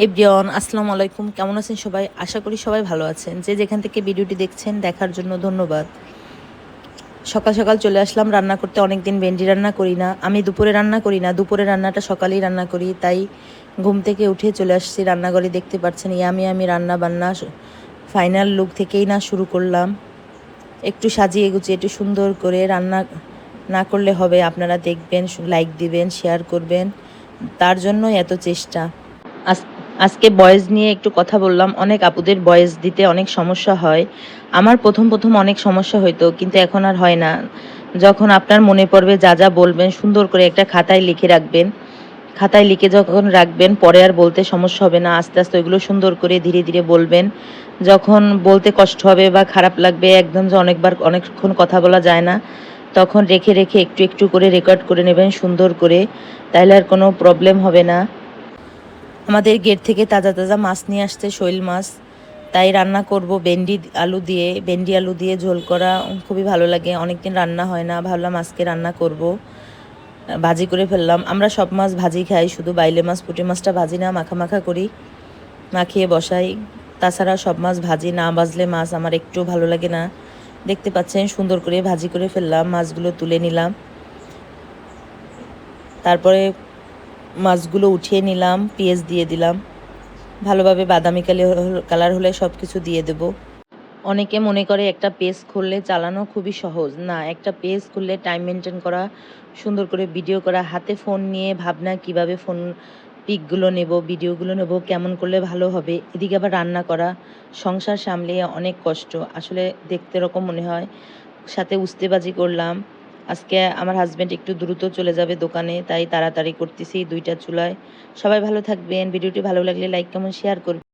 Everyone আসসালামু আলাইকুম, কেমন আছেন সবাই? আশা করি সবাই ভালো আছেন। যে যেখান থেকে ভিডিওটি দেখছেন দেখার জন্য ধন্যবাদ। সকাল সকাল চলে আসলাম রান্না করতে। অনেক দিন ভেন্ডি রান্না করি না, আমি দুপুরে রান্না করি না, দুপুরে রান্নাটা সকালেই রান্না করি। তাই ঘুম থেকে উঠে চলে আসছি রান্নাঘরে। দেখতে পাচ্ছেন আমি রান্না বান্না ফাইনাল লুক থেকেই না শুরু করলাম। একটু সাজিয়ে গুছিয়ে একটু সুন্দর করে রান্না না করলে হবে? আপনারা দেখবেন, লাইক দিবেন, শেয়ার করবেন, তার জন্য এত চেষ্টা। আজকে বয়েস নিয়ে একটু কথা বললাম। অনেক আপুদের বয়েস দিতে অনেক সমস্যা হয়। আমার প্রথম প্রথম অনেক সমস্যা হইতো, কিন্তু এখন আর হয় না। যখন আপনার মনে পড়বে যা যা বলবেন সুন্দর করে একটা খাতায় লিখে রাখবেন। খাতায় লিখে যখন রাখবেন পরে আর বলতে সমস্যা হবে না। আস্তে আস্তে ওইগুলো সুন্দর করে ধীরে ধীরে বলবেন। যখন বলতে কষ্ট হবে বা খারাপ লাগবে, একদম যে অনেকবার অনেকক্ষণ কথা বলা যায় না, তখন রেখে রেখে একটু একটু করে রেকর্ড করে নেবেন সুন্দর করে। তাহলে আর কোনো প্রবলেম হবে না। আমাদের গেট থেকে তাজা তাজা মাছ নিয়ে আসছে, শৈল মাছ। তাই রান্না করব ভেন্ডি আলু দিয়ে ঝোল করা খুবই ভালো লাগে। অনেকদিন রান্না হয় না, ভাবলাম আজকে রান্না করব। ভাজি করে ফেললাম। আমরা সব মাছ ভাজি খাই, শুধু বাইলে মাছ পুঁটি মাছটা ভাজি না, মাখা মাখা করি, মাখিয়ে বসাই। তাছাড়া সব মাছ ভাজি না ভাজলে মাছ আমার একটু ভালো লাগে না। দেখতে পাচ্ছেন সুন্দর করে ভাজি করে ফেললাম, মাছগুলো তুলে নিলাম। তারপরে মাছগুলো উঠিয়ে নিলাম, পেঁয়াজ দিয়ে দিলাম, ভালোভাবে বাদামি কালার হলে সব কিছু দিয়ে দেব। অনেকে মনে করে একটা পেজ খুললে চালানো খুবই সহজ। না, একটা পেজ খুললে টাইম মেনটেন করা, সুন্দর করে ভিডিও করা, হাতে ফোন নিয়ে ভাবনা কিভাবে ফোন পিকগুলো নেব, ভিডিওগুলো নেব, কেমন করলে ভালো হবে, এদিকে আবার রান্না করা, সংসার সামলিয়ে অনেক কষ্ট। আসলে দেখতে এরকম মনে হয়। সাথে উস্তেবাজি করলাম। আজকে আমার হাজব্যান্ড একটু দ্রুত চলে যাবে দোকানে, তাই তাড়াতাড়ি করতেছি দুইটা চুলায়। সবাই ভালো থাকবেন। ভিডিওটি ভালো লাগলে লাইক কমেন্ট শেয়ার করবেন।